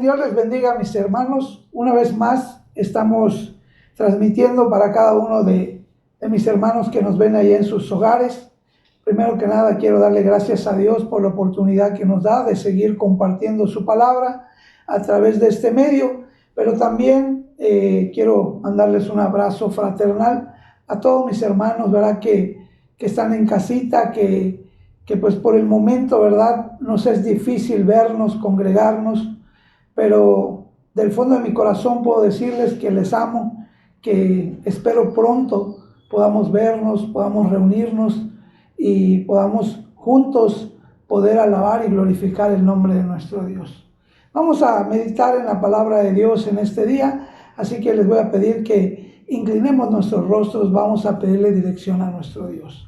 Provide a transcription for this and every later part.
Dios les bendiga, mis hermanos. Una vez más estamos transmitiendo para cada uno de mis hermanos que nos ven ahí en sus hogares. Primero que nada quiero darle gracias a Dios por la oportunidad que nos da de seguir compartiendo su palabra a través de este medio, pero también quiero mandarles un abrazo fraternal a todos mis hermanos, ¿verdad? Que están en casita, que pues por el momento, ¿verdad? Nos es difícil vernos, congregarnos, pero del fondo de mi corazón puedo decirles que les amo, que espero pronto podamos vernos, podamos reunirnos y podamos juntos poder alabar y glorificar el nombre de nuestro Dios. Vamos a meditar en la palabra de Dios en este día, así que les voy a pedir que inclinemos nuestros rostros, vamos a pedirle dirección a nuestro Dios.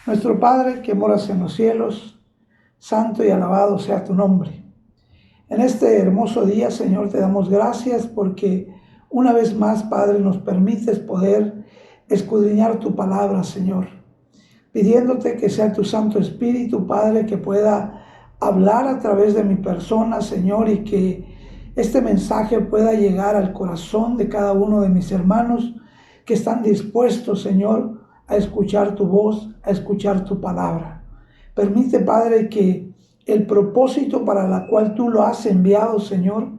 Nuestro Padre que moras en los cielos, santo y alabado sea tu nombre. En este hermoso día, Señor, te damos gracias porque una vez más, Padre, nos permites poder escudriñar tu palabra, Señor, pidiéndote que sea tu Santo Espíritu, Padre, que pueda hablar a través de mi persona, Señor, y que este mensaje pueda llegar al corazón de cada uno de mis hermanos que están dispuestos, Señor, a escuchar tu voz, a escuchar tu palabra. Permite, Padre, que el propósito para la cual tú lo has enviado, Señor,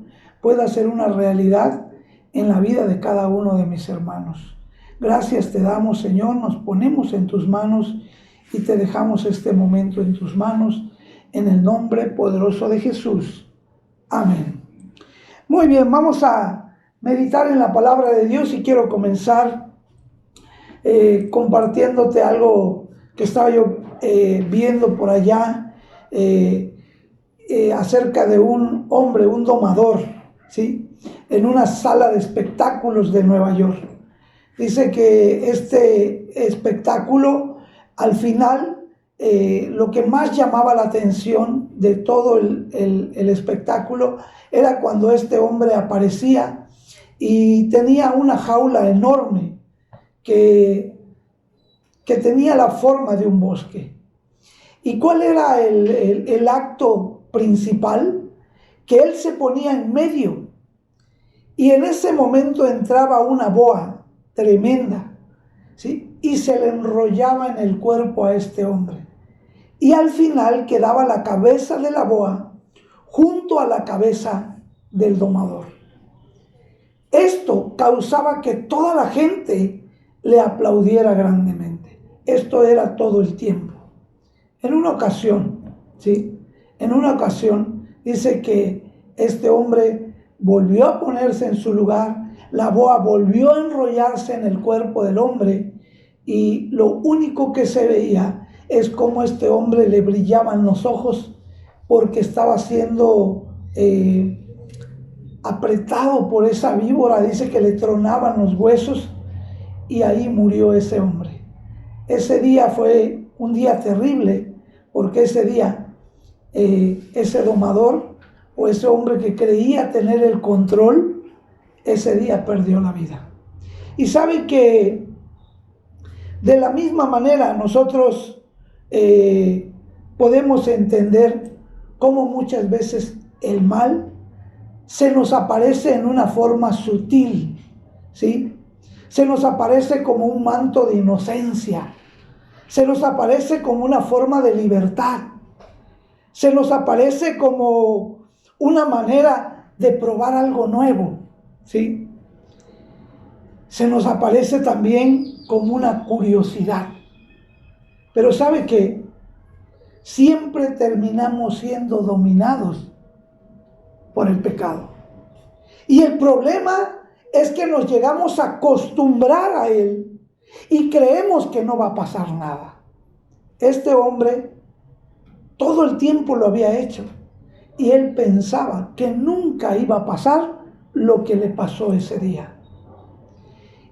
pueda ser una realidad en la vida de cada uno de mis hermanos. Gracias te damos, Señor, nos ponemos en tus manos y te dejamos este momento en tus manos, en el nombre poderoso de Jesús. Amén. Muy bien, vamos a meditar en la palabra de Dios y quiero comenzar compartiéndote algo que estaba yo viendo por allá acerca de un hombre, un domador, ¿sí? En una sala de espectáculos de Nueva York. Dice que este espectáculo, al final, lo que más llamaba la atención de todo el espectáculo era cuando este hombre aparecía y tenía una jaula enorme que tenía la forma de un bosque. ¿Y cuál era el acto principal? Que él se ponía en medio y en ese momento entraba una boa tremenda, ¿sí? Y se le enrollaba en el cuerpo a este hombre. Y al final quedaba la cabeza de la boa junto a la cabeza del domador. Esto causaba que toda la gente le aplaudiera grandemente. Esto era todo el tiempo. En una ocasión, ¿sí? En una ocasión dice que este hombre volvió a ponerse en su lugar, la boa volvió a enrollarse en el cuerpo del hombre y lo único que se veía es cómo este hombre le brillaban los ojos porque estaba siendo apretado por esa víbora. Dice que le tronaban los huesos y ahí murió ese hombre. Ese día fue un día terrible porque ese día ese domador o ese hombre que creía tener el control, ese día perdió la vida. Y sabe que de la misma manera nosotros podemos entender cómo muchas veces el mal se nos aparece en una forma sutil, ¿sí? Se nos aparece como un manto de inocencia, se nos aparece como una forma de libertad, se nos aparece como una manera de probar algo nuevo, ¿sí? Se nos aparece también como una curiosidad. Pero ¿sabe qué? Siempre terminamos siendo dominados por el pecado. Y el problema es que nos llegamos a acostumbrar a él y creemos que no va a pasar nada. Este hombre todo el tiempo lo había hecho y él pensaba que nunca iba a pasar lo que le pasó ese día.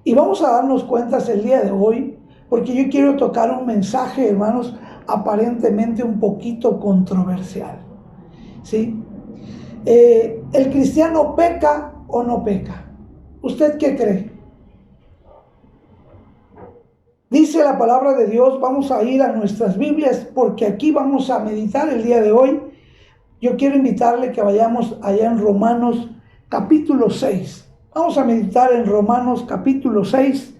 Y vamos a darnos cuenta el día de hoy, porque yo quiero tocar un mensaje, hermanos, aparentemente un poquito controversial, ¿sí? ¿El cristiano peca o no peca? ¿Usted qué cree? Dice la palabra de Dios, vamos a ir a nuestras Biblias porque aquí vamos a meditar el día de hoy. yo quiero invitarle que vayamos allá en Romanos capítulo 6. Vamos a meditar en Romanos capítulo 6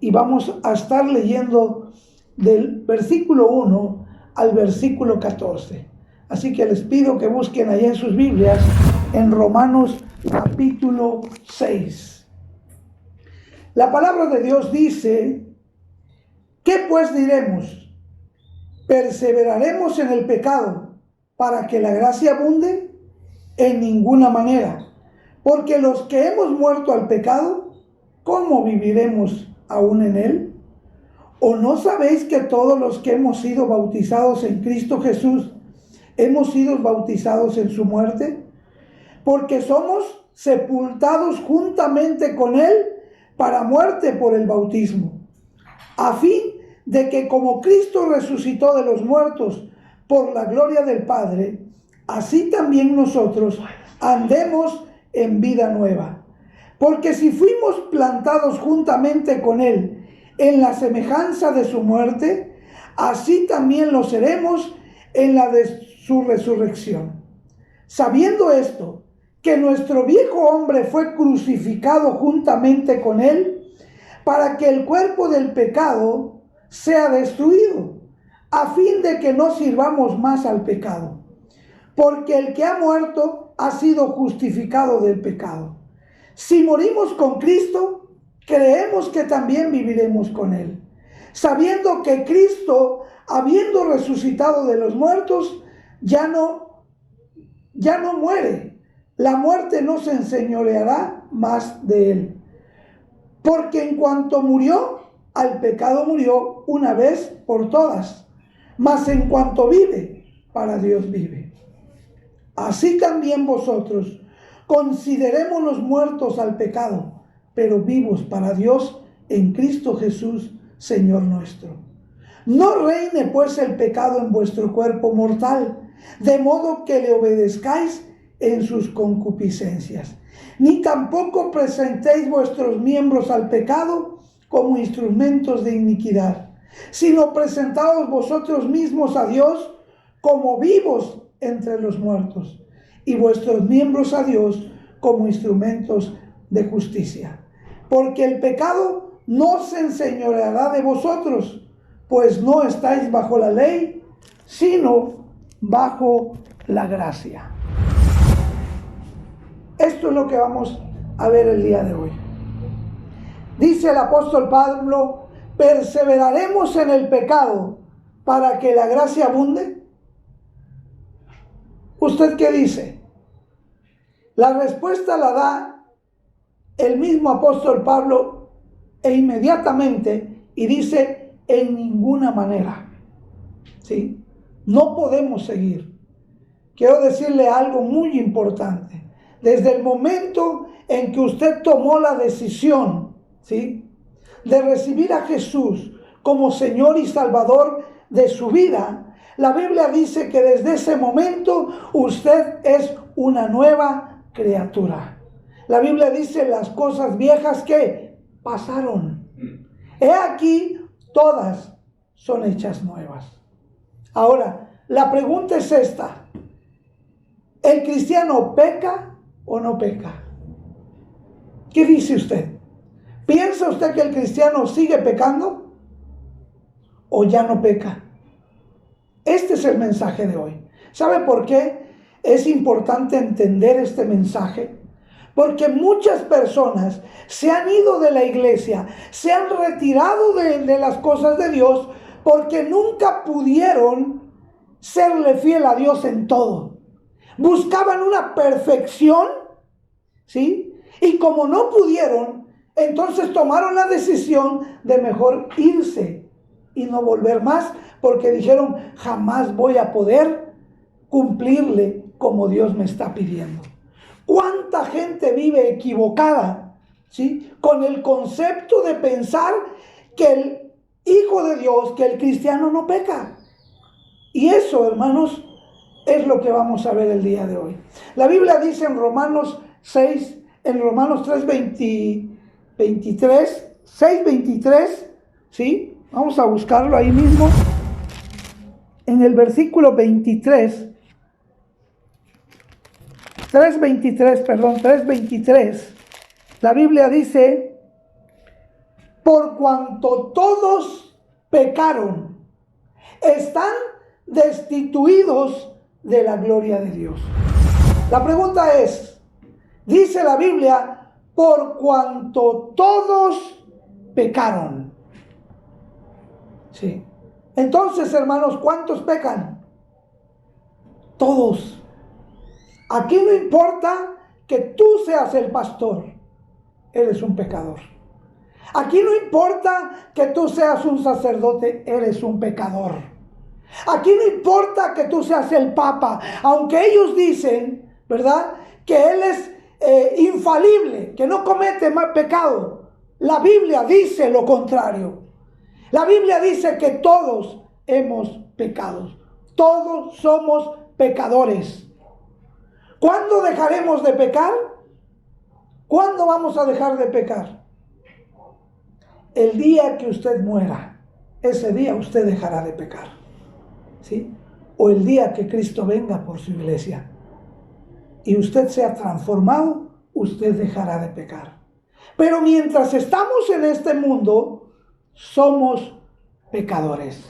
y vamos a estar leyendo del versículo 1 al versículo 14. Así que les pido que busquen allá en sus Biblias en Romanos capítulo 6. La palabra de Dios dice: ¿qué pues diremos? ¿Perseveraremos en el pecado para que la gracia abunde? En ninguna manera. Porque los que hemos muerto al pecado, ¿cómo viviremos aún en él? ¿O no sabéis que todos los que hemos sido bautizados en Cristo Jesús, hemos sido bautizados en su muerte? Porque somos sepultados juntamente con él para muerte por el bautismo, a fin de que como Cristo resucitó de los muertos por la gloria del Padre, así también nosotros andemos en vida nueva. Porque si fuimos plantados juntamente con él en la semejanza de su muerte, así también lo seremos en la de su resurrección. Sabiendo esto, que nuestro viejo hombre fue crucificado juntamente con él, para que el cuerpo del pecado sea destruido, a fin de que no sirvamos más al pecado. Porque el que ha muerto ha sido justificado del pecado. Si morimos con Cristo, creemos que también viviremos con él, sabiendo que Cristo, habiendo resucitado de los muertos, ya no muere. La muerte no se enseñoreará más de él. Porque en cuanto murió, al pecado murió una vez por todas, mas en cuanto vive, para Dios vive. Así también vosotros, considerémonos muertos al pecado, pero vivos para Dios en Cristo Jesús, Señor nuestro. No reine pues el pecado en vuestro cuerpo mortal, de modo que le obedezcáis en sus concupiscencias. Ni tampoco presentéis vuestros miembros al pecado como instrumentos de iniquidad, sino presentaos vosotros mismos a Dios como vivos entre los muertos, y vuestros miembros a Dios como instrumentos de justicia. Porque el pecado no se enseñoreará de vosotros, pues no estáis bajo la ley, sino bajo la gracia. Esto es lo que vamos a ver el día de hoy. Dice el apóstol Pablo: ¿perseveraremos en el pecado para que la gracia abunde? ¿Usted qué dice? La respuesta la da el mismo apóstol Pablo e inmediatamente, y dice: en ninguna manera. ¿Sí? No podemos seguir. Quiero decirle algo muy importante. Desde el momento en que usted tomó la decisión, ¿sí?, de recibir a Jesús como Señor y Salvador de su vida, la Biblia dice que desde ese momento usted es una nueva criatura. La Biblia dice: las cosas viejas que pasaron, he aquí, todas son hechas nuevas. Ahora, la pregunta es esta: ¿el cristiano peca o no peca? ¿Qué dice usted? ¿Piensa usted que el cristiano sigue pecando o ya no peca? Este es el mensaje de hoy. ¿Sabe por qué es importante entender este mensaje? Porque muchas personas se han ido de la iglesia, se han retirado de las cosas de Dios, porque nunca pudieron serle fiel a Dios en todo. Buscaban una perfección, ¿sí? Y como no pudieron, entonces tomaron la decisión de mejor irse y no volver más, porque dijeron: jamás voy a poder cumplirle como Dios me está pidiendo. ¿Cuánta gente vive equivocada, ¿sí?, con el concepto de pensar que el Hijo de Dios, que el cristiano no peca? Y eso, hermanos, es lo que vamos a ver el día de hoy. La Biblia dice en Romanos 6, en Romanos 6:23, ¿sí? Vamos a buscarlo ahí mismo. En el versículo 23 3:23, la Biblia dice: por cuanto todos pecaron, están destituidos de la gloria de Dios. La pregunta es, dice la Biblia, por cuanto todos pecaron. Sí. Entonces, hermanos, ¿cuántos pecan? Todos. Aquí no importa que tú seas el pastor, eres un pecador. Aquí no importa que tú seas un sacerdote, eres un pecador. Aquí no importa que tú seas el papa, aunque ellos dicen, ¿verdad?, que él es infalible, que no comete mal pecado. La Biblia dice lo contrario. La Biblia dice que todos hemos pecado. Todos somos pecadores. ¿Cuándo dejaremos de pecar? ¿Cuándo vamos a dejar de pecar? El día que usted muera, ese día usted dejará de pecar. ¿Sí? O el día que Cristo venga por su iglesia y usted sea transformado, usted dejará de pecar. Pero mientras estamos en este mundo, somos pecadores.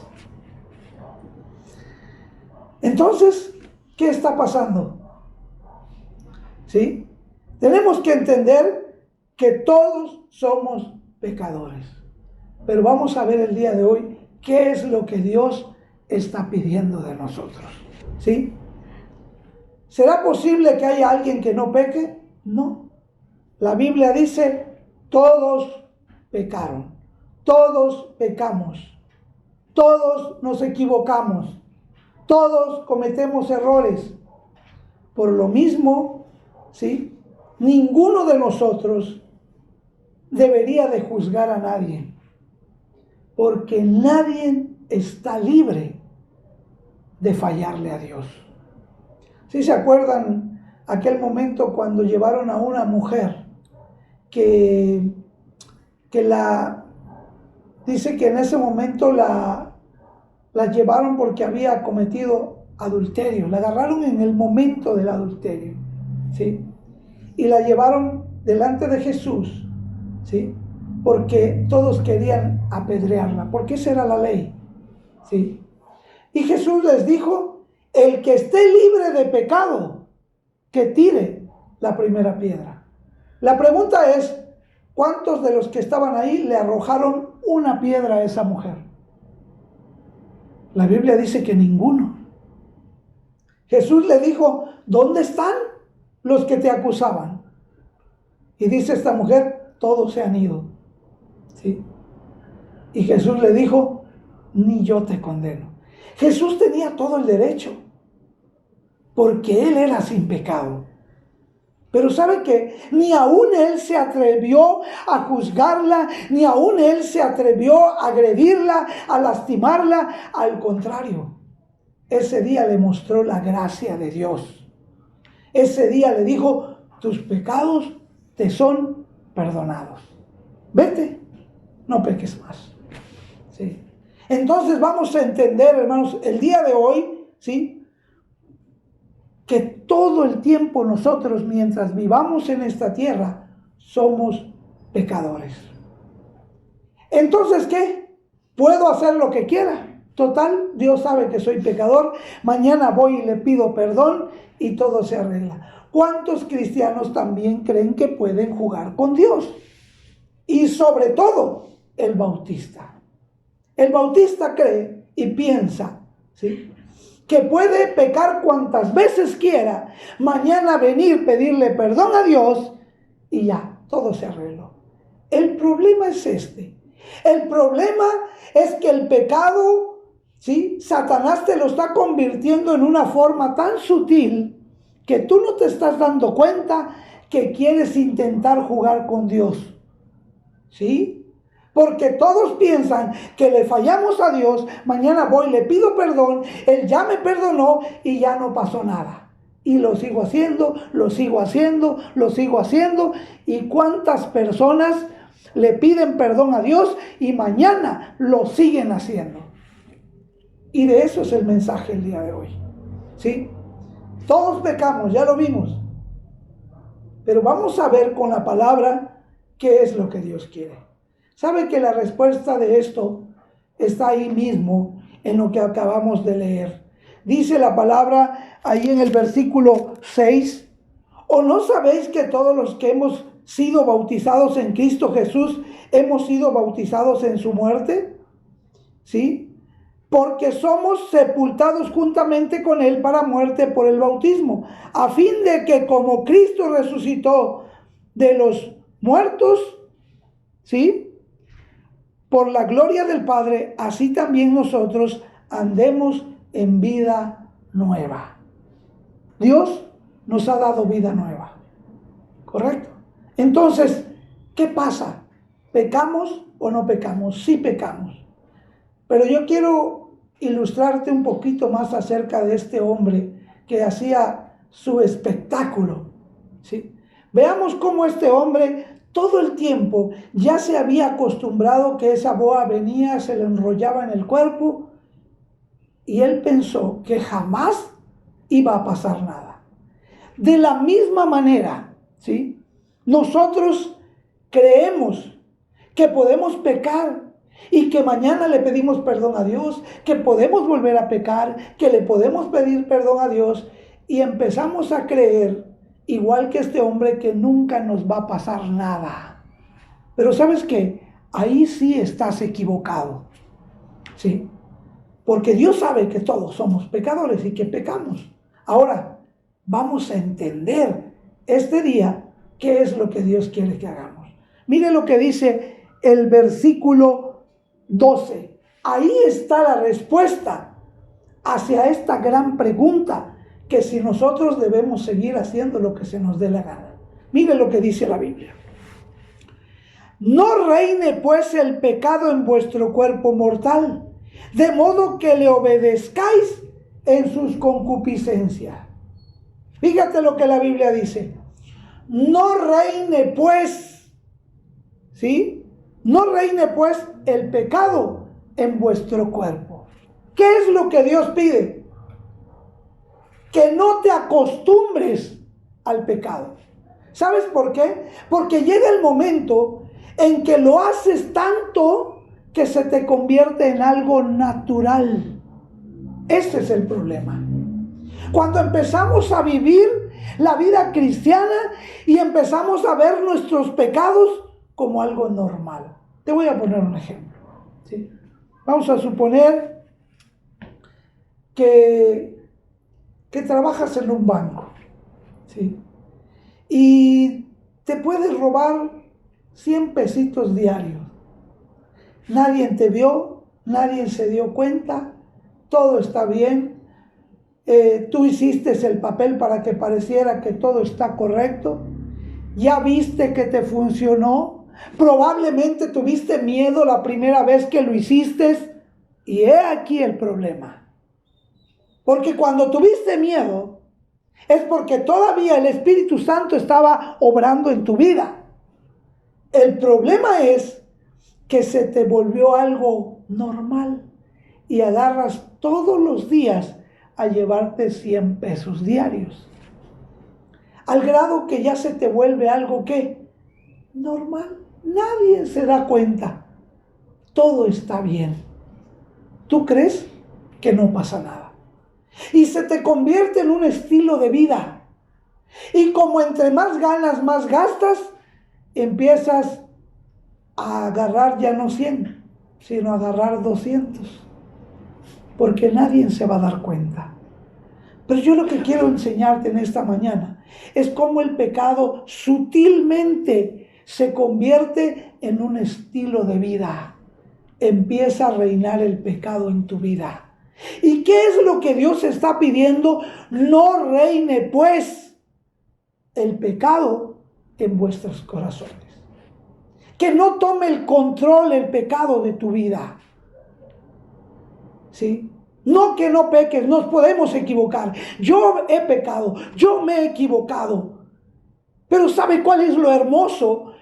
Entonces, ¿qué está pasando? ¿Sí? Tenemos que entender que todos somos pecadores. Pero vamos a ver el día de hoy qué es lo que Dios está pidiendo de nosotros. ¿Sí? ¿Será posible que haya alguien que no peque? No. La Biblia dice, todos pecaron. Todos pecamos. Todos nos equivocamos. Todos cometemos errores. Por lo mismo, ¿sí?, ninguno de nosotros debería de juzgar a nadie, porque nadie está libre de fallarle a Dios. ¿Sí se acuerdan aquel momento cuando llevaron a una mujer que dice que en ese momento la llevaron porque había cometido adulterio? La agarraron en el momento del adulterio, ¿sí? Y la llevaron delante de Jesús, ¿sí? Porque todos querían apedrearla, porque esa era la ley, ¿sí? Y Jesús les dijo, el que esté libre de pecado, que tire la primera piedra. La pregunta es, ¿cuántos de los que estaban ahí le arrojaron una piedra a esa mujer? La Biblia dice que ninguno. Jesús le dijo, ¿dónde están los que te acusaban? Y dice esta mujer, todos se han ido. ¿Sí? Y Jesús le dijo, ni yo te condeno. Jesús tenía todo el derecho, porque él era sin pecado. Pero ¿sabe qué? Ni aún él se atrevió a juzgarla, ni aún él se atrevió a agredirla, a lastimarla. Al contrario, ese día le mostró la gracia de Dios. Ese día le dijo, tus pecados te son perdonados. Vete, no peques más. ¿Sí? Entonces vamos a entender, hermanos, el día de hoy, ¿sí?, que todo el tiempo nosotros, mientras vivamos en esta tierra, somos pecadores. Entonces, ¿qué? Puedo hacer lo que quiera. Total, Dios sabe que soy pecador. Mañana voy y le pido perdón y todo se arregla. ¿Cuántos cristianos también creen que pueden jugar con Dios? Y sobre todo, el bautista. El bautista cree y piensa, ¿sí?, que puede pecar cuantas veces quiera, mañana venir, pedirle perdón a Dios y ya, todo se arregló. El problema es este. El problema es que el pecado, ¿sí?, Satanás te lo está convirtiendo en una forma tan sutil que tú no te estás dando cuenta que quieres intentar jugar con Dios. ¿Sí? Porque todos piensan que le fallamos a Dios, mañana voy, le pido perdón, Él ya me perdonó y ya no pasó nada. Y lo sigo haciendo, lo sigo haciendo, lo sigo haciendo. ¿Y cuántas personas le piden perdón a Dios y mañana lo siguen haciendo? Y de eso es el mensaje el día de hoy. ¿Sí? Todos pecamos, ya lo vimos. Pero vamos a ver con la palabra qué es lo que Dios quiere. ¿Sabe que la respuesta de esto está ahí mismo en lo que acabamos de leer? Dice la palabra ahí en el versículo 6, ¿o no sabéis que todos los que hemos sido bautizados en Cristo Jesús hemos sido bautizados en su muerte? ¿Sí? Porque somos sepultados juntamente con Él para muerte por el bautismo, a fin de que como Cristo resucitó de los muertos, ¿sí?, por la gloria del Padre, así también nosotros andemos en vida nueva. Dios nos ha dado vida nueva, ¿correcto? Entonces, ¿qué pasa? ¿Pecamos o no pecamos? Sí pecamos. Pero yo quiero ilustrarte un poquito más acerca de este hombre que hacía su espectáculo, ¿sí? Veamos cómo este hombre todo el tiempo ya se había acostumbrado que esa boa venía, se le enrollaba en el cuerpo y él pensó que jamás iba a pasar nada. De la misma manera, ¿sí?, nosotros creemos que podemos pecar y que mañana le pedimos perdón a Dios, que podemos volver a pecar, que le podemos pedir perdón a Dios, y empezamos a creer, igual que este hombre, que nunca nos va a pasar nada. Pero ¿sabes qué? Ahí sí estás equivocado, ¿sí? Porque Dios sabe que todos somos pecadores y que pecamos. Ahora, vamos a entender este día qué es lo que Dios quiere que hagamos. Mire lo que dice el versículo 12. Ahí está la respuesta hacia esta gran pregunta, que si nosotros debemos seguir haciendo lo que se nos dé la gana. Mire lo que dice la Biblia. No reine pues el pecado en vuestro cuerpo mortal, de modo que le obedezcáis en sus concupiscencias. Fíjate lo que la Biblia dice. No reine pues, ¿sí?, no reine pues el pecado en vuestro cuerpo. ¿Qué es lo que Dios pide? Que no te acostumbres al pecado. ¿Sabes por qué? Porque llega el momento en que lo haces tanto que se te convierte en algo natural. Ese es el problema. Cuando empezamos a vivir la vida cristiana y empezamos a ver nuestros pecados como algo normal. Te voy a poner un ejemplo, ¿sí? Vamos a suponer que trabajas en un banco, ¿sí?, y te puedes robar 100 pesitos diarios. Nadie te vio, nadie se dio cuenta, todo está bien. Tú hiciste el papel para que pareciera que todo está correcto. Ya viste que te funcionó. Probablemente tuviste miedo la primera vez que lo hiciste. Y he aquí el problema. Porque cuando tuviste miedo, es porque todavía el Espíritu Santo estaba obrando en tu vida. El problema es que se te volvió algo normal y agarras todos los días a llevarte 100 pesos diarios. Al grado que ya se te vuelve algo que normal. Nadie se da cuenta. Todo está bien. Tú crees que no pasa nada. Y se te convierte en un estilo de vida. Y como entre más ganas, más gastas, empiezas a agarrar ya no 100, sino a agarrar 200. Porque nadie se va a dar cuenta. Pero yo lo que quiero enseñarte en esta mañana es cómo el pecado sutilmente se convierte en un estilo de vida. Empieza a reinar el pecado en tu vida. ¿Y qué es lo que Dios está pidiendo? No reine pues el pecado en vuestros corazones. Que no tome el control el pecado de tu vida. ¿Sí? No que no peques, nos podemos equivocar. Yo he pecado, yo me he equivocado. Pero ¿sabe cuál es lo hermoso?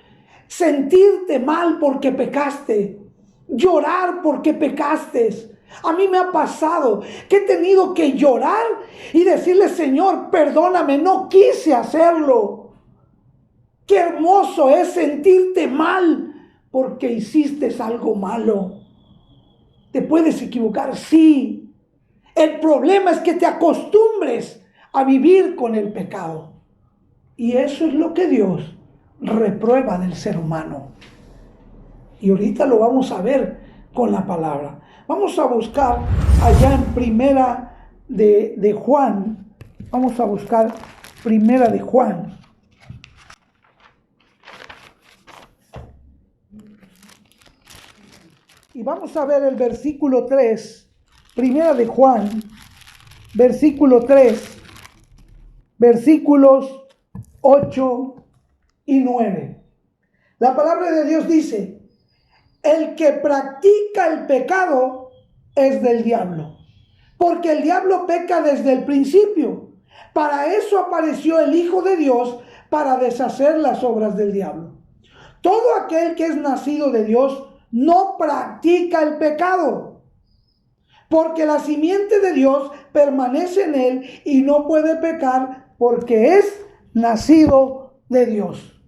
Sentirte mal porque pecaste. Llorar porque pecaste. A mí me ha pasado que he tenido que llorar y decirle: Señor, perdóname, no quise hacerlo. Qué hermoso es sentirte mal porque hiciste algo malo. ¿Te puedes equivocar? Sí. El problema es que te acostumbres a vivir con el pecado. Y eso es lo que Dios reprueba del ser humano. Y ahorita lo vamos a ver con la palabra. Vamos a buscar allá en Primera de Juan. Vamos a buscar Primera de Juan. Y vamos a ver el versículo 3. Primera de Juan, versículo 3, versículos 8 y 9. La palabra de Dios dice: el que practica el pecado es del diablo, porque el diablo peca desde el principio. Para eso apareció el Hijo de Dios, para deshacer las obras del diablo. Todo aquel que es nacido de Dios no practica el pecado, porque la simiente de Dios permanece en él y no puede pecar porque es nacido de Dios.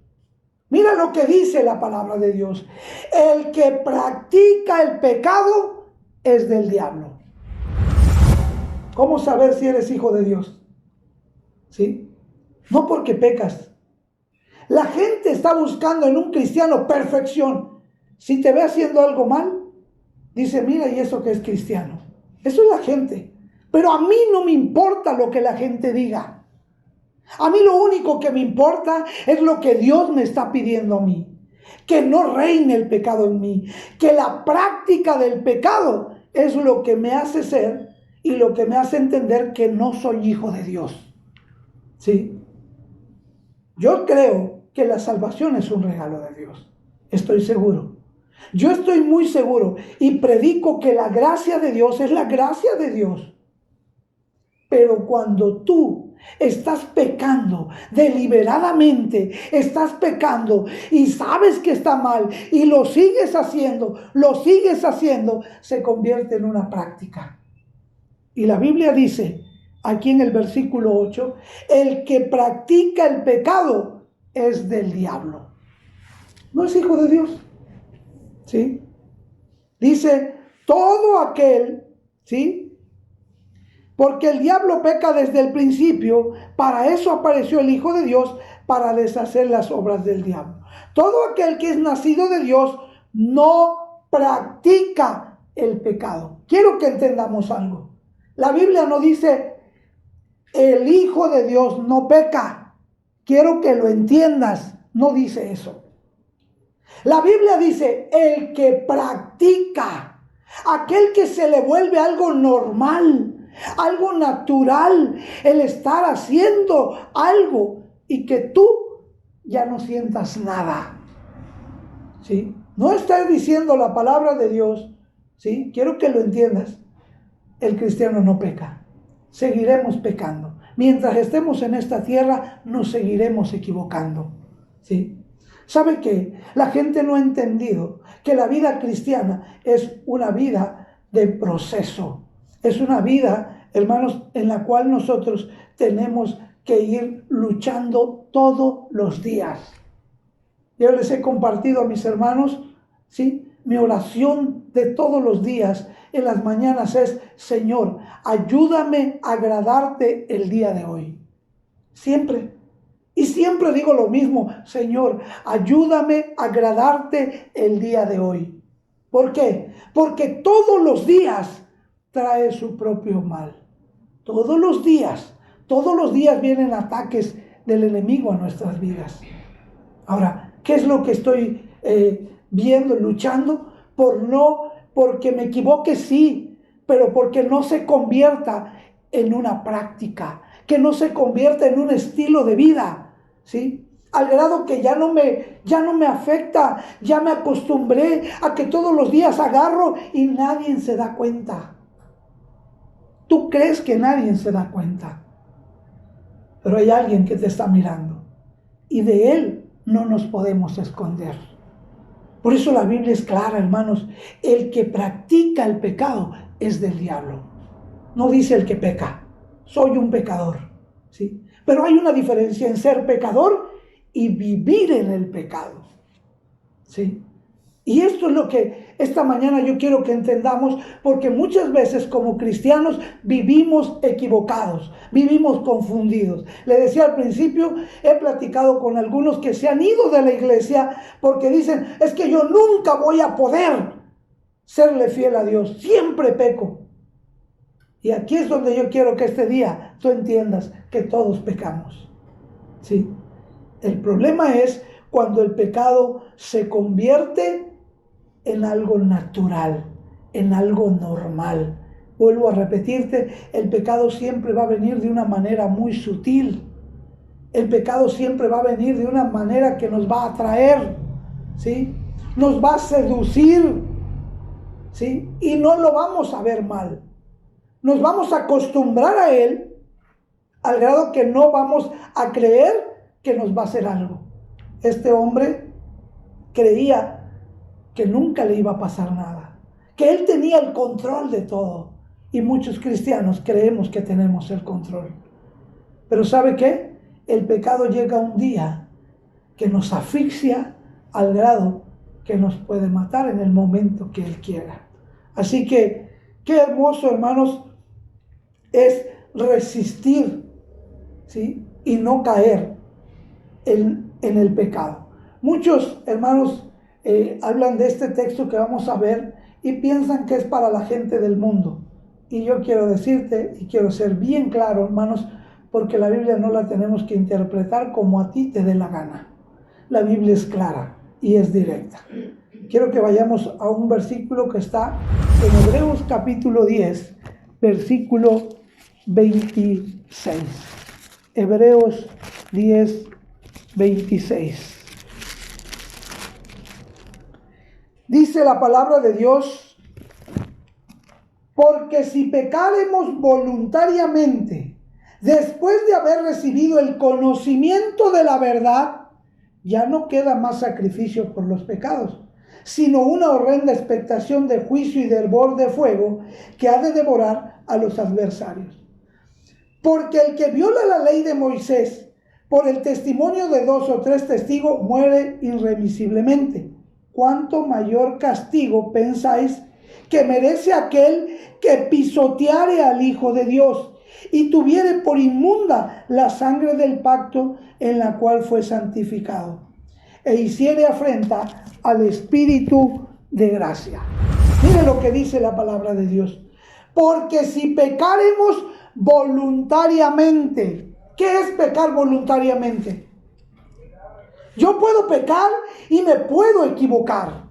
Mira lo que dice la palabra de Dios: el que practica el pecado es del diablo. ¿Cómo saber si eres hijo de Dios? ¿Sí? No porque pecas. La gente está buscando en un cristiano perfección. Si te ve haciendo algo mal, dice: mira, ¿y eso que es cristiano? Eso es la gente. Pero a mí no me importa lo que la gente diga. A mí lo único que me importa es lo que Dios me está pidiendo a mí. Que no reine el pecado en mí. Que la práctica del pecado es lo que me hace ser y lo que me hace entender que no soy hijo de Dios. ¿Sí? Yo creo que la salvación es un regalo de Dios. Estoy seguro. Yo estoy muy seguro y predico que la gracia de Dios es la gracia de Dios. Pero cuando tú estás pecando deliberadamente, estás pecando y sabes que está mal y lo sigues haciendo, se convierte en una práctica. Y la Biblia dice, aquí en el versículo 8, el que practica el pecado es del diablo. No es hijo de Dios. ¿Sí? Dice, todo aquel, ¿sí? Porque el diablo peca desde el principio, para eso apareció el Hijo de Dios, para deshacer las obras del diablo. Todo aquel que es nacido de Dios no practica el pecado. Quiero que entendamos algo. La Biblia no dice, el Hijo de Dios no peca. Quiero que lo entiendas, no dice eso. La Biblia dice, el que practica, aquel que se le vuelve algo normal, algo natural, el estar haciendo algo y que tú ya no sientas nada. ¿Sí? No está diciendo la palabra de Dios, ¿sí? Quiero que lo entiendas. El cristiano no peca. Seguiremos pecando. Mientras estemos en esta tierra, nos seguiremos equivocando. ¿Sí? ¿Sabe qué? La gente no ha entendido que la vida cristiana es una vida de proceso. Es una vida, hermanos, en la cual nosotros tenemos que ir luchando todos los días. Yo les he compartido a mis hermanos, ¿sí? Mi oración de todos los días en las mañanas es: Señor, ayúdame a agradarte el día de hoy. Siempre. Y siempre digo lo mismo: Señor, ayúdame a agradarte el día de hoy. ¿Por qué? Porque todos los días trae su propio mal. Todos los días vienen ataques del enemigo a nuestras vidas. Ahora, ¿qué es lo que estoy viendo, luchando? Porque me equivoque, sí, pero porque no se convierta en una práctica, que no se convierta en un estilo de vida, ¿sí? Al grado que ya no me afecta, ya me acostumbré a que todos los días agarro y nadie se da cuenta. Tú crees que nadie se da cuenta, pero hay alguien que te está mirando y de él no nos podemos esconder. Por eso la Biblia es clara, hermanos: el que practica el pecado es del diablo. No dice el que peca, soy un pecador, ¿sí? Pero hay una diferencia en ser pecador y vivir en el pecado. ¿Sí? Y esto es lo que esta mañana yo quiero que entendamos, porque muchas veces como cristianos vivimos equivocados, vivimos confundidos. Le decía al principio, he platicado con algunos que se han ido de la iglesia porque dicen, es que yo nunca voy a poder serle fiel a Dios, siempre peco. Y aquí es donde yo quiero que este día tú entiendas que todos pecamos. ¿Sí? El problema es cuando el pecado se convierte en algo natural, en algo normal. Vuelvo a repetirte, el pecado siempre va a venir de una manera muy sutil. El pecado siempre va a venir de una manera que nos va a atraer, ¿sí? Nos va a seducir, ¿sí? Y no lo vamos a ver mal. Nos vamos a acostumbrar a él al grado que no vamos a creer que nos va a hacer algo. Este hombre creía que nunca le iba a pasar nada, que él tenía el control de todo. Y muchos cristianos creemos que tenemos el control. Pero ¿sabe qué? El pecado llega un día que nos asfixia al grado que nos puede matar en el momento que él quiera. Así que qué hermoso, hermanos, es resistir, ¿sí? Y no caer en el pecado. Muchos hermanos hablan de este texto que vamos a ver y piensan que es para la gente del mundo. Y yo quiero decirte, y quiero ser bien claro, hermanos, porque la Biblia no la tenemos que interpretar como a ti te dé la gana. La Biblia es clara y es directa. Quiero que vayamos a un versículo que está en Hebreos capítulo 10, versículo 26. Hebreos 10, 26. Dice la palabra de Dios, porque si pecaremos voluntariamente, después de haber recibido el conocimiento de la verdad, ya no queda más sacrificio por los pecados, sino una horrenda expectación de juicio y de hervor de fuego que ha de devorar a los adversarios. Porque el que viola la ley de Moisés por el testimonio de 2 o 3 testigos muere irremisiblemente. ¿Cuánto mayor castigo pensáis que merece aquel que pisoteare al Hijo de Dios y tuviere por inmunda la sangre del pacto en la cual fue santificado, e hiciere afrenta al Espíritu de gracia? Mire lo que dice la palabra de Dios. Porque si pecaremos voluntariamente, ¿qué es pecar voluntariamente? Yo puedo pecar y me puedo equivocar.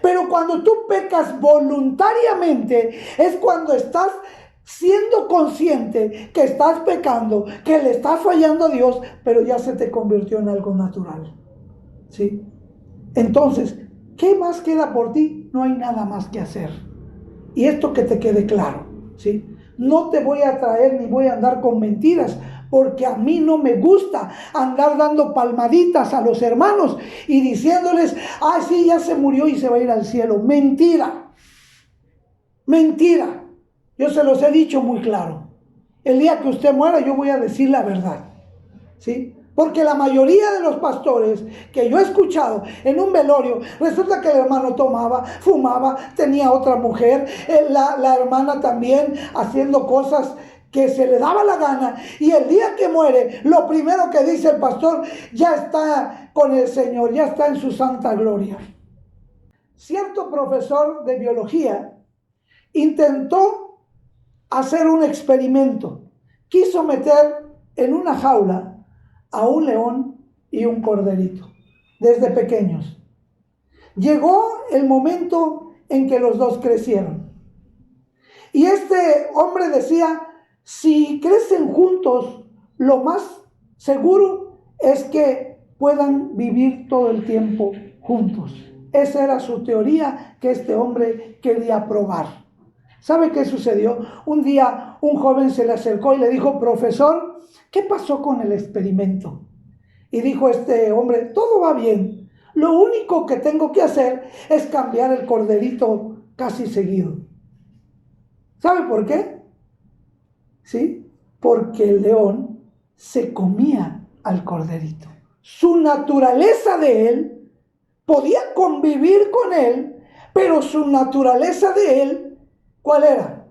Pero cuando tú pecas voluntariamente es cuando estás siendo consciente que estás pecando, que le estás fallando a Dios, pero ya se te convirtió en algo natural. ¿Sí? Entonces, ¿qué más queda por ti? No hay nada más que hacer. Y esto que te quede claro, ¿sí? No te voy a traer ni voy a andar con mentiras, porque a mí no me gusta andar dando palmaditas a los hermanos y diciéndoles, ah, sí, ya se murió y se va a ir al cielo. Mentira. Mentira. Yo se los he dicho muy claro. El día que usted muera, yo voy a decir la verdad. ¿Sí? Porque la mayoría de los pastores que yo he escuchado en un velorio, resulta que el hermano tomaba, fumaba, tenía otra mujer, la hermana también haciendo cosas que se le daba la gana, y el día que muere, lo primero que dice el pastor, ya está con el Señor, ya está en su santa gloria. Cierto profesor de biología intentó hacer un experimento. Quiso meter en una jaula a un león y un corderito, desde pequeños. Llegó el momento en que los dos crecieron. Y este hombre decía, si crecen juntos, lo más seguro es que puedan vivir todo el tiempo juntos. Esa era su teoría que este hombre quería probar. ¿Sabe qué sucedió? Un día un joven se le acercó y le dijo, profesor, ¿qué pasó con el experimento? Y dijo este hombre, todo va bien. Lo único que tengo que hacer es cambiar el corderito casi seguido. ¿Sabe por qué? ¿Sí? Porque el león se comía al corderito. su naturaleza de él, podía convivir con él, pero su naturaleza de él, ¿cuál era?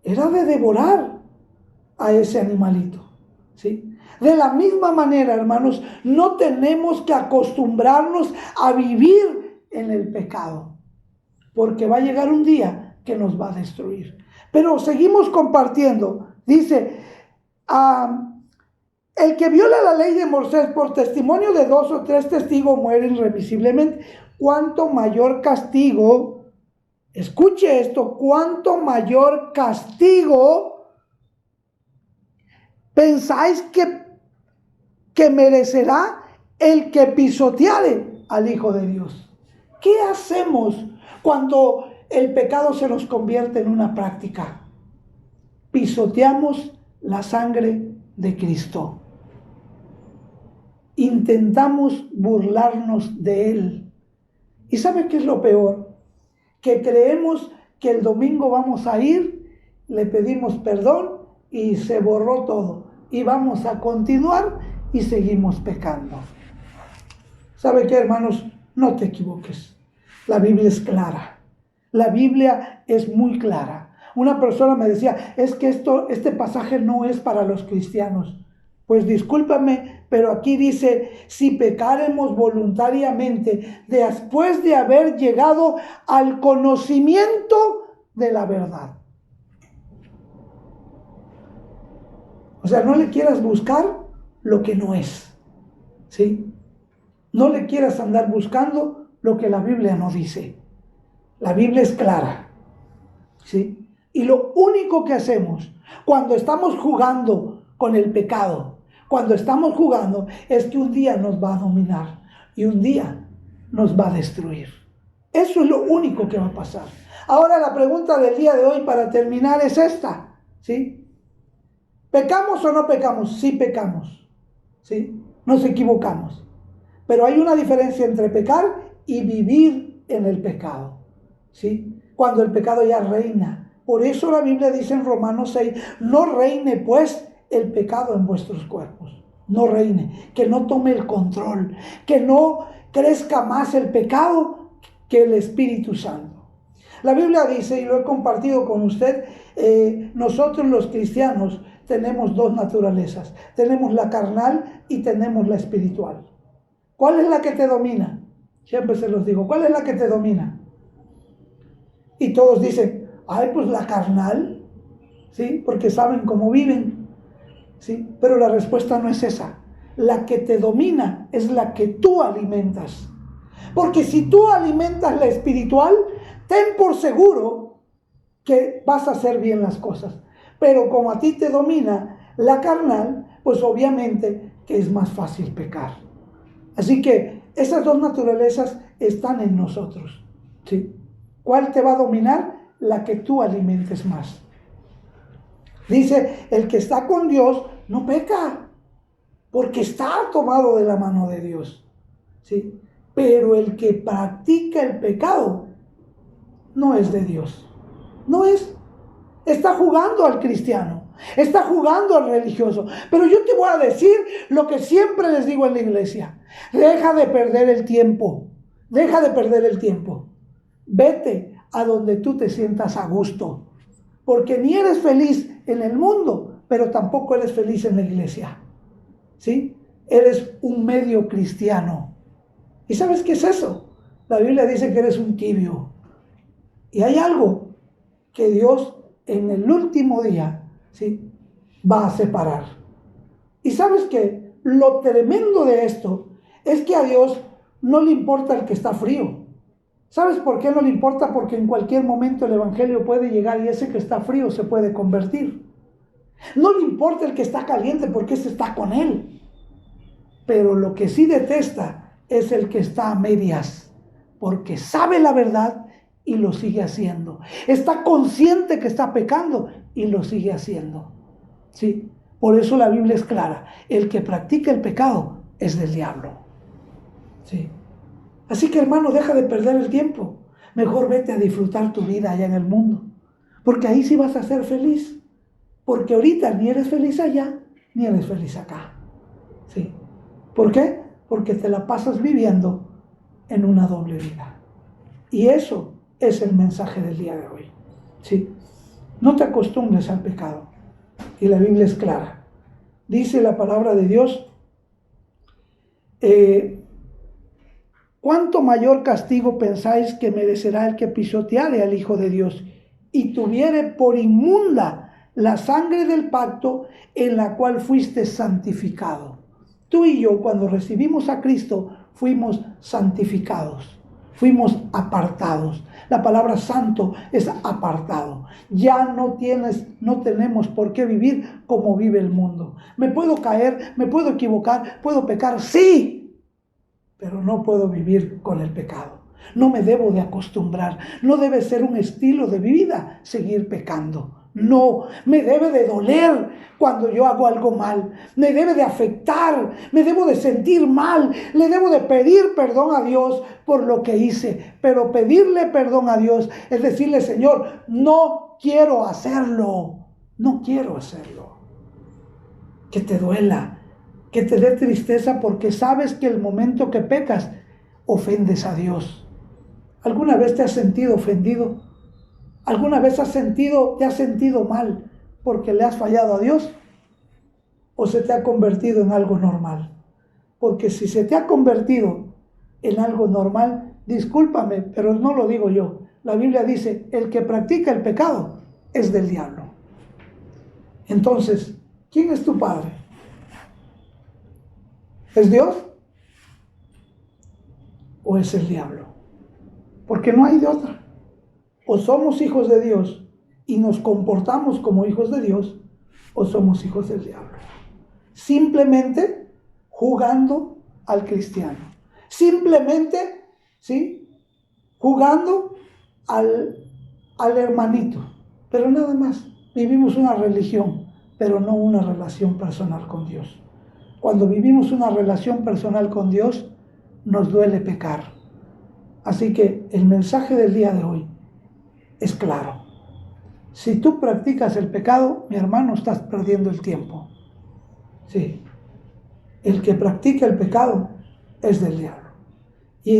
Era de devorar a ese animalito, ¿sí? De la misma manera, hermanos, no tenemos que acostumbrarnos a vivir en el pecado, porque va a llegar un día que nos va a destruir. Pero seguimos compartiendo. Dice, el que viola la ley de Moisés por testimonio de 2 o 3 testigos muere irremisiblemente. Cuanto mayor castigo, escuche esto, cuanto mayor castigo pensáis que merecerá el que pisoteare al Hijo de Dios. ¿Qué hacemos cuando el pecado se nos convierte en una práctica? Pisoteamos la sangre de Cristo. Intentamos burlarnos de Él. ¿Y sabe qué es lo peor? Que creemos que el domingo vamos a ir, le pedimos perdón y se borró todo. Y vamos a continuar y seguimos pecando. ¿Sabe qué, hermanos? No te equivoques. La Biblia es clara. La Biblia es muy clara. Una persona me decía, es que este pasaje no es para los cristianos. Pues discúlpame, pero aquí dice, si pecaremos voluntariamente después de haber llegado al conocimiento de la verdad. O sea, no le quieras buscar lo que no es, ¿sí? No le quieras andar buscando lo que la Biblia no dice. La Biblia es clara, ¿sí? Y lo único que hacemos cuando estamos jugando con el pecado, cuando estamos jugando, es que un día nos va a dominar y un día nos va a destruir. Eso es lo único que va a pasar. Ahora la pregunta del día de hoy para terminar es esta, ¿sí? ¿Pecamos o no pecamos? Sí pecamos, ¿sí? Nos equivocamos. Pero hay una diferencia entre pecar y vivir en el pecado, ¿sí? Cuando el pecado ya reina. Por eso la Biblia dice en Romanos 6, no reine pues el pecado en vuestros cuerpos. No reine, que no tome el control, que no crezca más el pecado que el Espíritu Santo. La Biblia dice, y lo he compartido con usted, nosotros los cristianos tenemos 2 naturalezas. Tenemos la carnal y tenemos la espiritual. ¿Cuál es la que te domina? Siempre se los digo, ¿cuál es la que te domina? Y todos dicen, ay, pues la carnal, ¿sí? Porque saben cómo viven, ¿sí? Pero la respuesta no es esa. La que te domina es la que tú alimentas. Porque si tú alimentas la espiritual, ten por seguro que vas a hacer bien las cosas. Pero como a ti te domina la carnal, pues obviamente que es más fácil pecar. Así que esas 2 naturalezas están en nosotros, ¿sí? ¿Cuál te va a dominar? La que tú alimentes más. Dice, el que está con Dios no peca, porque está tomado de la mano de Dios, ¿sí? Pero el que practica el pecado no es de Dios. No es. Está jugando al cristiano, está jugando al religioso. Pero yo te voy a decir lo que siempre les digo en la iglesia. Deja de perder el tiempo. Deja de perder el tiempo. Vete a donde tú te sientas a gusto. Porque ni eres feliz en el mundo, pero tampoco eres feliz en la iglesia, ¿sí? Eres un medio cristiano. ¿Y sabes qué es eso? La Biblia dice que eres un tibio. Y hay algo que Dios en el último día, ¿sí?, va a separar. Y sabes que lo tremendo de esto es que a Dios no le importa el que está frío. ¿Sabes por qué no le importa? Porque en cualquier momento el evangelio puede llegar y ese que está frío se puede convertir. No le importa el que está caliente porque ese está con él. Pero lo que sí detesta es el que está a medias, porque sabe la verdad y lo sigue haciendo. Está consciente que está pecando y lo sigue haciendo. ¿Sí? Por eso la Biblia es clara. El que practica el pecado es del diablo. ¿Sí? Así que, hermano, deja de perder el tiempo. Mejor vete a disfrutar tu vida allá en el mundo. Porque ahí sí vas a ser feliz. Porque ahorita ni eres feliz allá, ni eres feliz acá. ¿Sí? ¿Por qué? Porque te la pasas viviendo en una doble vida. Y eso es el mensaje del día de hoy. ¿Sí? No te acostumbres al pecado. Y la Biblia es clara. Dice la palabra de Dios, ¿cuánto mayor castigo pensáis que merecerá el que pisoteare al Hijo de Dios y tuviere por inmunda la sangre del pacto en la cual fuiste santificado? Tú y yo, cuando recibimos a Cristo, fuimos santificados, fuimos apartados. La palabra santo es apartado. Ya no tenemos por qué vivir como vive el mundo. Me puedo caer, me puedo equivocar, puedo pecar, sí, pero no puedo vivir con el pecado. No me debo de acostumbrar. No debe ser un estilo de vida seguir pecando. No, me debe de doler cuando yo hago algo mal. Me debe de afectar. Me debo de sentir mal. Le debo de pedir perdón a Dios por lo que hice. Pero pedirle perdón a Dios es decirle, Señor, no quiero hacerlo. No quiero hacerlo. Que te duela, que te dé tristeza porque sabes que el momento que pecas ofendes a Dios. ¿Alguna vez te has sentido ofendido? ¿Alguna vez te has sentido mal porque le has fallado a Dios? ¿O se te ha convertido en algo normal? Porque si se te ha convertido en algo normal, discúlpame, pero no lo digo yo. La Biblia dice, el que practica el pecado es del diablo. Entonces, ¿quién es tu padre? ¿Es Dios? ¿O es el diablo? Porque no hay de otra. O somos hijos de Dios y nos comportamos como hijos de Dios, o somos hijos del diablo. Simplemente jugando al cristiano. Simplemente, ¿sí? Jugando al hermanito. Pero nada más. Vivimos una religión, pero no una relación personal con Dios. Cuando vivimos una relación personal con Dios, nos duele pecar. Así que el mensaje del día de hoy es claro. Si tú practicas el pecado, mi hermano, estás perdiendo el tiempo. Sí. El que practica el pecado es del diablo. Y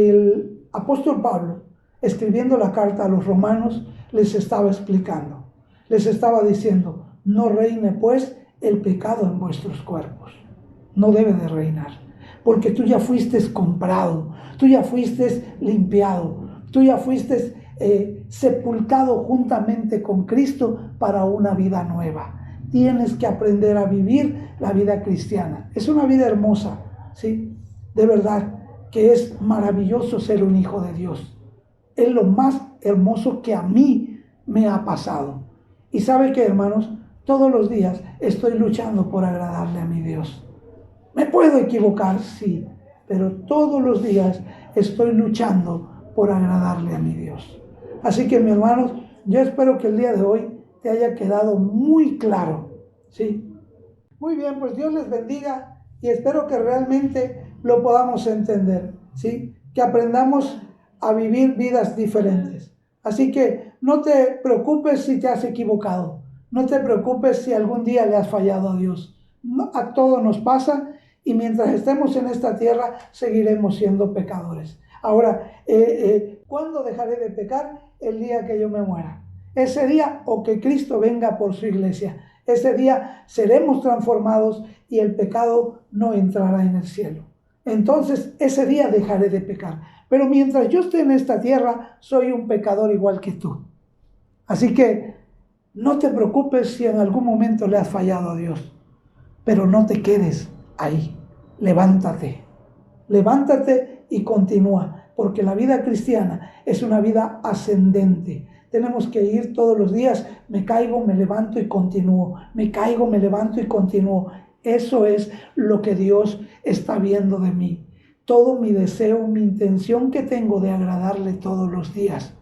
el apóstol Pablo, escribiendo la carta a los romanos, les estaba explicando. Les estaba diciendo, no reine pues el pecado en vuestros cuerpos. No debe de reinar. Porque tú ya fuiste comprado, tú ya fuiste limpiado, tú ya fuiste sepultado juntamente con Cristo para una vida nueva. Tienes que aprender a vivir la vida cristiana. Es una vida hermosa, ¿sí? De verdad que es maravilloso ser un hijo de Dios. Es lo más hermoso que a mí me ha pasado. Y ¿sabe qué, hermanos? Todos los días estoy luchando por agradarle a mi Dios. Me puedo equivocar, sí, pero todos los días estoy luchando por agradarle a mi Dios. Así que, mis hermanos, yo espero que el día de hoy te haya quedado muy claro, ¿sí? Muy bien, pues Dios les bendiga y espero que realmente lo podamos entender, ¿sí? Que aprendamos a vivir vidas diferentes. Así que no te preocupes si te has equivocado, no te preocupes si algún día le has fallado a Dios. No, a todos nos pasa y mientras estemos en esta tierra seguiremos siendo pecadores. Ahora, ¿cuándo dejaré de pecar? El día que yo me muera. Ese día o que Cristo venga por su iglesia. Ese día seremos transformados y el pecado no entrará en el cielo. Entonces, ese día dejaré de pecar. Pero mientras yo esté en esta tierra, soy un pecador igual que tú. Así que no te preocupes si en algún momento le has fallado a Dios. Pero no te quedes ahí. Levántate. Levántate y continúa. Porque la vida cristiana es una vida ascendente. Tenemos que ir todos los días, me caigo, me levanto y continúo. Me caigo, me levanto y continúo. Eso es lo que Dios está viendo de mí. Todo mi deseo, mi intención que tengo de agradarle todos los días.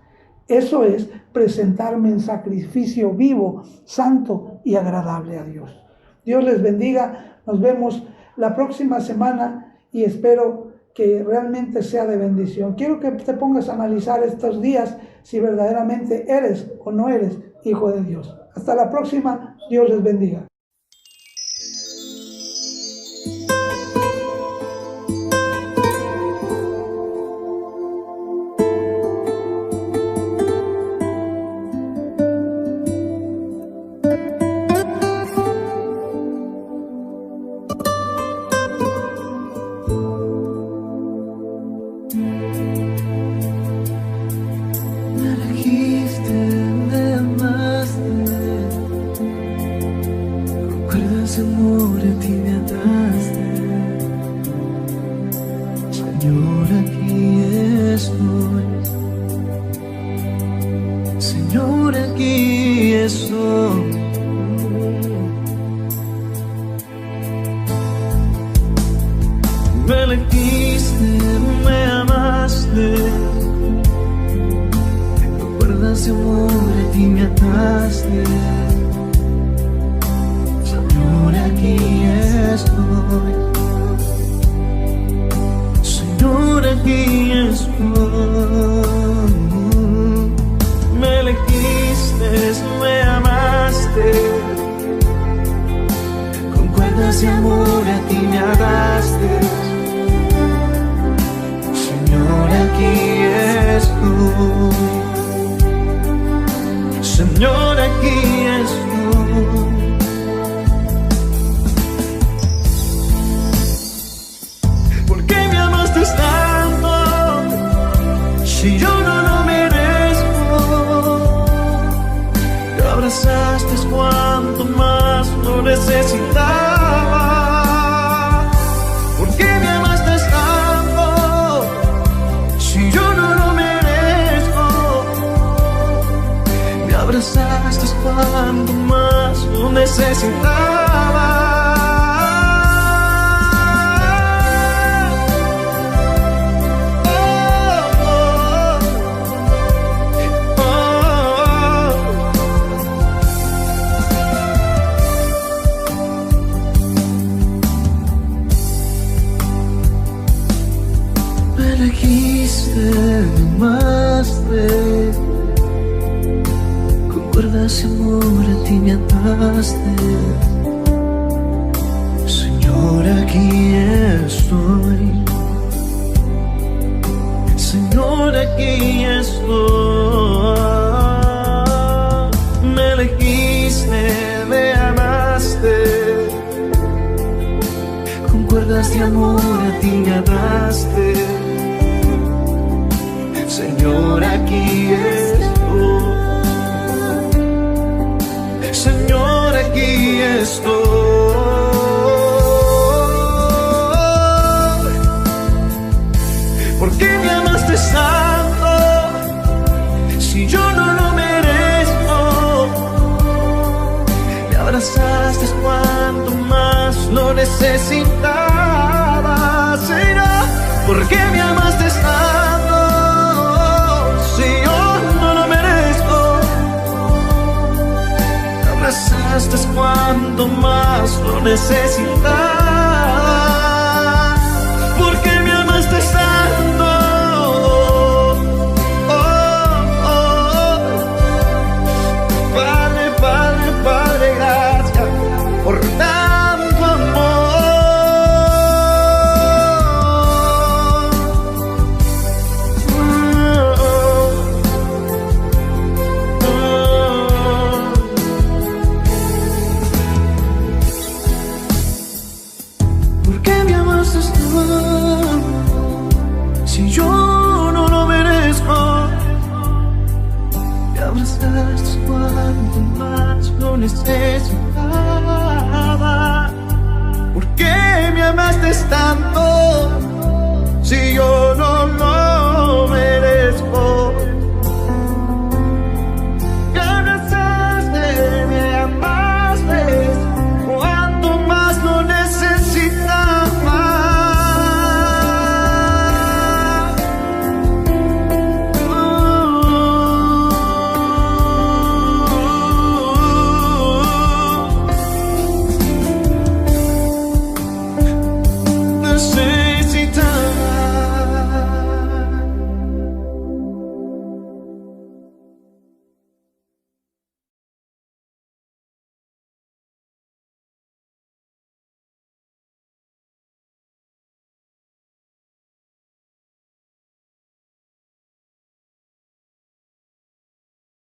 Eso es presentarme en sacrificio vivo, santo y agradable a Dios. Dios les bendiga. Nos vemos la próxima semana y espero que realmente sea de bendición. Quiero que te pongas a analizar estos días si verdaderamente eres o no eres hijo de Dios. Hasta la próxima. Dios les bendiga. Señor, aquí estoy. Señor, aquí estoy. Me elegiste, me amaste, con cuerdas de amor a ti me ataste. Señor, aquí estoy. Señor, aquí estoy. Me elegiste, me amaste, con cuerdas de amor a ti me ataste. Señor, aquí estoy. Señor, aquí estoy. ¿Por qué me amaste tanto si yo no lo merezco? Te abrazaste cuanto más lo necesitaba. ¿Por qué me amaste tanto si yo no lo merezco? Me abrazaste cuanto más lo necesitaba. Me elegiste, me amaste, con cuerdas de amor a ti me ataste. Señor, aquí estoy. Señor, aquí estoy. Me elegiste, me amaste, con cuerdas de amor a ti me ataste. Señor, aquí estoy. Señor, aquí estoy. ¿Por qué me amaste tanto si yo no lo merezco? Me abrazaste cuanto más lo necesitaba. Será, ¿por qué me amaste tanto si yo no lo merezco? Me abrazaste cuanto más lo necesitaba. ¿Por qué me amaste tanto? Padre, Padre, Padre, gracias por tanto amor. ¿Por qué me amaste tanto si yo no lo merezco? Me abrazaste cuanto más lo necesitaba. ¿Por qué me amaste tanto